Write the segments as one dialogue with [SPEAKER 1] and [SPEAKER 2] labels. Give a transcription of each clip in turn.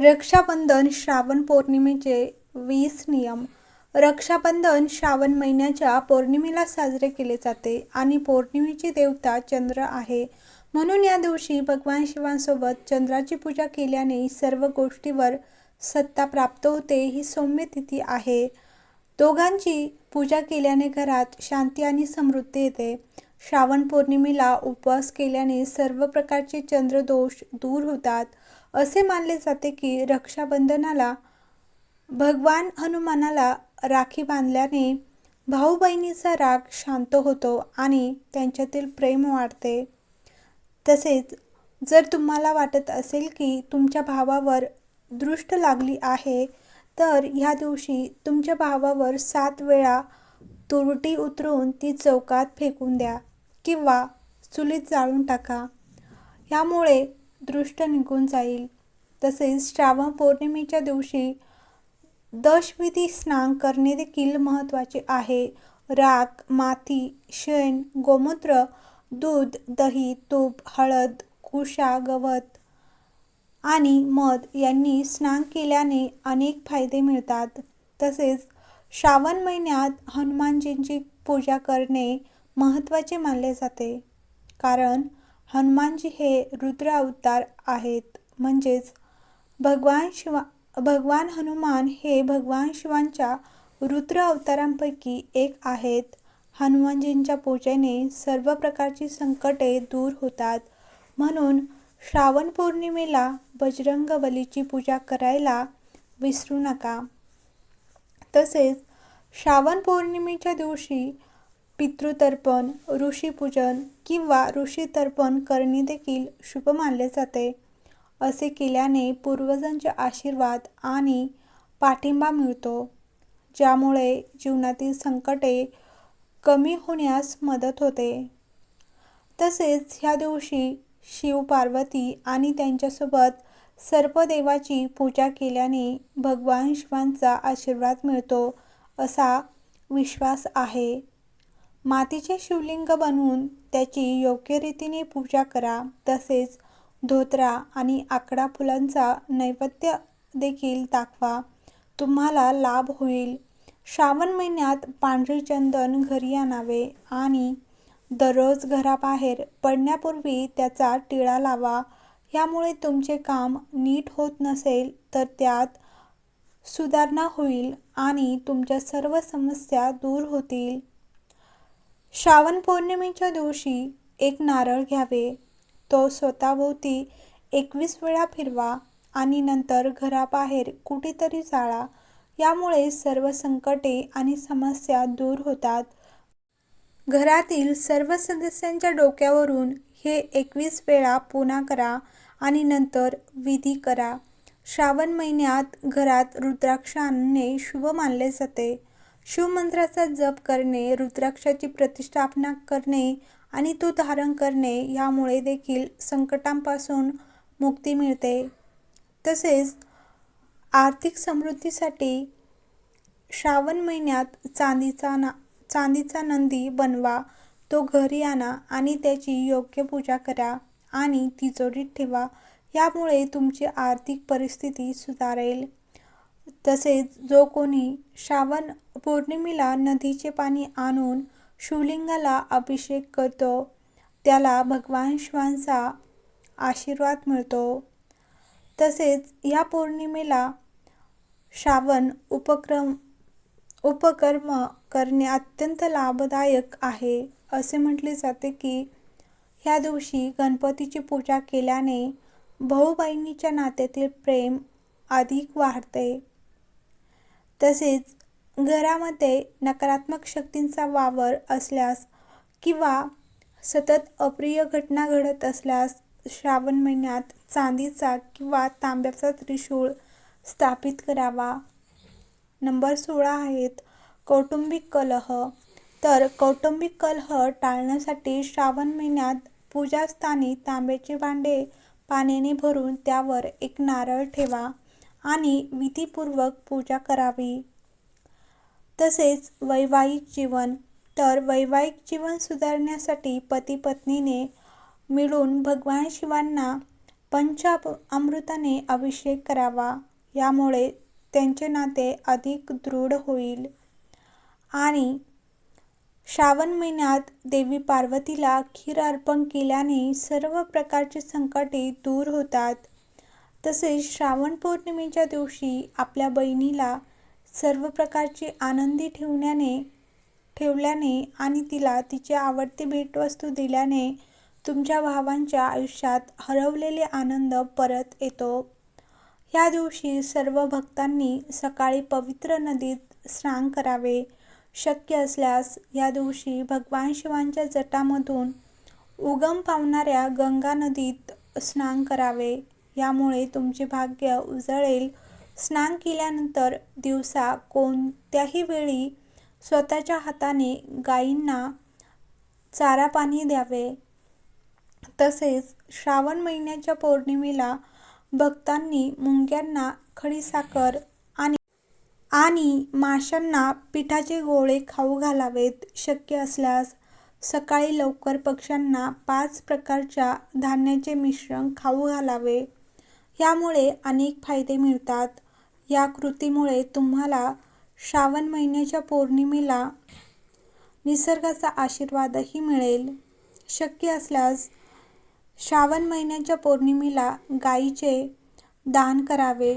[SPEAKER 1] रक्षाबंधन श्रावण पौर्णिमेचे 20 नियम. रक्षाबंधन श्रावण महिन्याच्या पौर्णिमेला साजरे केले जाते आणि पौर्णिमेची देवता चंद्र आहे. म्हणून या दिवशी भगवान शिवांसोबत चंद्राची पूजा केल्याने सर्व गोष्टीवर सत्ता प्राप्त होते. ही सौम्य तिथी आहे. दोघांची पूजा केल्याने घरात शांती आणि समृद्धी येते. श्रावण पौर्णिमेला उपवास केल्याने सर्व प्रकारचे चंद्रदोष दूर होतात. असे मानले जाते की रक्षाबंधनाला भगवान हनुमानाला राखी बांधल्याने भाऊ बहिणीचा राग शांत होतो आणि त्यांच्यातील प्रेम वाढते. तसेच जर तुम्हाला वाटत असेल की तुमच्या भावावर दृष्ट लागली आहे तर ह्या दिवशी तुमच्या भावावर 7 वेळा तुरटी उतरून ती चौकात फेकून द्या किंवा चुलीत जाळून टाका. यामुळे दृष्ट निघून जाईल. तसेच श्रावण पौर्णिमेच्या दिवशी दशविधी स्नान करणे देखील महत्त्वाचे आहे. राख, माती, शेण, गोमूत्र, दूध, दही, तूप, हळद, कुशा, गवत आणि मध यांनी स्नान केल्याने अनेक फायदे मिळतात. तसेच श्रावण महिन्यात हनुमानजींची पूजा करणे महत्त्वाचे मानले जाते, कारण हनुमानजी हे रुद्र अवतार आहेत. म्हणजेच भगवान हनुमान हे भगवान शिवांच्या रुद्र अवतारांपैकी एक आहेत. हनुमानजींच्या पूजेने सर्व प्रकारची संकटे दूर होतात. म्हणून श्रावण पौर्णिमेला बजरंग बलीची पूजा करायला विसरू नका. तसेच श्रावण पौर्णिमेच्या दिवशी पितृतर्पण, ऋषीपूजन किंवा ऋषीतर्पण करणे देखील शुभ मानले जाते. असे केल्याने पूर्वजांचे आशीर्वाद आणि पाठिंबा मिळतो, ज्यामुळे जीवनातील संकटे कमी होण्यास मदत होते. तसेच ह्या दिवशी शिव, पार्वती आणि त्यांच्यासोबत सर्पदेवाची पूजा केल्याने भगवान शिवांचा आशीर्वाद मिळतो असा विश्वास आहे. मातीचे शिवलिंग बनवून त्याची योग्य रीतीने पूजा करा. तसेच धोतरा आणि आकडा फुलांचा नैवेद्य देखील दाखवा. तुम्हाला लाभ होईल. श्रावण महिन्यात पांढरे चंदन घरी आणावे आणि दररोज घराबाहेर पडण्यापूर्वी त्याचा टिळा लावा. यामुळे तुमचे काम नीट होत नसेल तर त्यात सुधारणा होईल आणि तुमच्या सर्व समस्या दूर होतील. श्रावण पौर्णिमेच्या दिवशी एक नारळ घ्यावे. तो स्वतःभोवती 21 वेळा फिरवा आणि नंतर घराबाहेर कुठेतरी जाळा. यामुळे सर्व संकटे आणि समस्या दूर होतात. घरातील सर्व सदस्यांच्या डोक्यावरून हे 21 वेळा पुन्हा करा आणि नंतर विधी करा. श्रावण महिन्यात घरात रुद्राक्ष आणणे शुभ मानले जाते. शिवमंत्राचा जप करणे, रुद्राक्षाची प्रतिष्ठापना करणे आणि तो धारण करणे यामुळे देखील संकटांपासून मुक्ती मिळते. तसेच आर्थिक समृद्धीसाठी श्रावण महिन्यात चांदीचा नंदी बनवा. तो घरी आणा आणि त्याची योग्य पूजा करा आणि तिजोरीत ठेवा. यामुळे तुमची आर्थिक परिस्थिती सुधारेल. तसेच जो कोणी श्रावण पौर्णिमेला नदीचे पाणी आणून शिवलिंगाला अभिषेक करतो त्याला भगवान शिवांचा आशीर्वाद मिळतो. तसेच या पौर्णिमेला श्रावण उपकर्म करणे अत्यंत लाभदायक आहे. असे म्हटले जाते की ह्या दिवशी गणपतीची पूजा केल्याने भाऊ बहिणीच्या नात्यातील प्रेम अधिक वाढते. तसेच घरामध्ये नकारात्मक शक्तींचा वावर असल्यास किंवा सतत अप्रिय घटना घडत असल्यास श्रावण महिन्यात चांदीचा किंवा तांब्याचा त्रिशूळ स्थापित करावा. नंबर 16 आहेत कौटुंबिक कलह. तर कौटुंबिक कलह टाळण्यासाठी श्रावण महिन्यात पूजास्थानी तांब्याचे भांडे पाण्याने भरून त्यावर एक नारळ ठेवा आणि विधीपूर्वक पूजा करावी. तसेच वैवाहिक जीवन. तर वैवाहिक जीवन सुधारण्यासाठी पती पत्नीने मिळून भगवान शिवांना अमृताने अभिषेक करावा. यामुळे त्यांचे नाते अधिक दृढ होईल. आणि श्रावण महिन्यात देवी पार्वतीला खीर अर्पण केल्याने सर्व प्रकारची संकटे दूर होतात. तसेच श्रावण पौर्णिमेच्या दिवशी आपल्या बहिणीला सर्व प्रकारची आनंदी ठेवल्याने आणि तिला तिची आवडती भेटवस्तू दिल्याने तुमच्या भावांच्या आयुष्यात हरवलेले आनंद परत येतो. या दिवशी सर्व भक्तांनी सकाळी पवित्र नदीत स्नान करावे. शक्य असल्यास या दिवशी भगवान शिवांच्या जटामधून उगम पावणाऱ्या गंगा नदीत स्नान करावे. यामुळे तुमचे भाग्य उजळेल. स्नान केल्यानंतर दिवसा कोणत्याही वेळी स्वतःच्या हाताने गायींना चारा पाणी द्यावे. तसेच श्रावण महिन्याच्या पौर्णिमेला भक्तांनी मुंग्यांना खडीसाखर आणि माशांना पिठाचे गोळे खाऊ घालावेत. शक्य असल्यास सकाळी लवकर पक्ष्यांना 5 प्रकारच्या धान्याचे मिश्रण खाऊ घालावे. यामुळे अनेक फायदे मिळतात. या कृतीमुळे तुम्हाला श्रावण महिन्याच्या पौर्णिमेला निसर्गाचा आशीर्वादही मिळेल. शक्य असल्यास श्रावण महिन्याच्या पौर्णिमेला गायीचे दान करावे.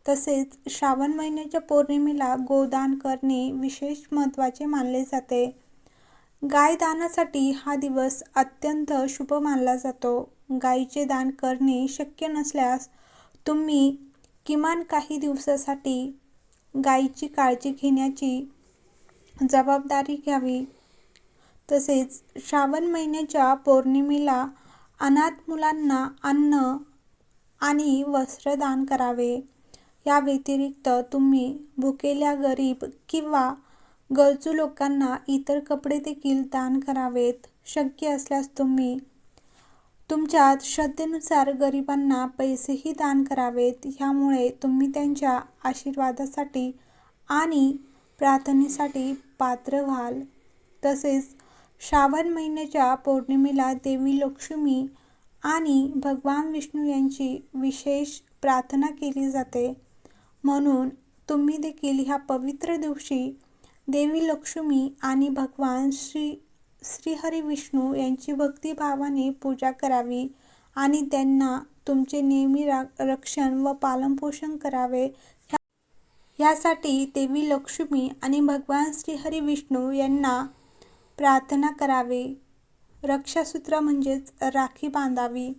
[SPEAKER 1] तसेच श्रावण महिन्याच्या पौर्णिमेला गोदान करणे विशेष महत्त्वाचे मानले जाते. गाय दानासाठी हा दिवस अत्यंत शुभ मानला जातो. गायीचे दान करणे शक्य नसल्यास तुम्ही किमान काही दिवसासाठी गायीची काळजी घेण्याची जबाबदारी घ्यावी. तसेच श्रावण महिन्याच्या पौर्णिमेला अनाथ मुलांना अन्न आणि वस्त्र दान करावे. या व्यतिरिक्त तुम्ही भुकेल्या गरीब किंवा गरजू लोकांना इतर कपडे देखील दान करावेत. शक्य असल्यास तुम्ही तुमच्या श्रद्धेनुसार गरिबांना पैसेही दान करावेत. ह्यामुळे तुम्ही त्यांच्या आशीर्वादासाठी आणि प्रार्थनेसाठी पात्र व्हाल. तसेच श्रावण महिन्याच्या पौर्णिमेला देवी लक्ष्मी आणि भगवान विष्णू यांची विशेष प्रार्थना केली जाते. म्हणून तुम्ही देखील ह्या पवित्र दिवशी देवी लक्ष्मी आणि भगवान श्रीहरी विष्णू यांची भक्तिभावाने पूजा करावी आणि त्यांना तुमचे नेहमी रक्षण व पालनपोषण करावे. यासाठी देवी लक्ष्मी आणि भगवान श्रीहरी विष्णू यांना प्रार्थना करावी. रक्षासूत्र म्हणजेच राखी बांधावी.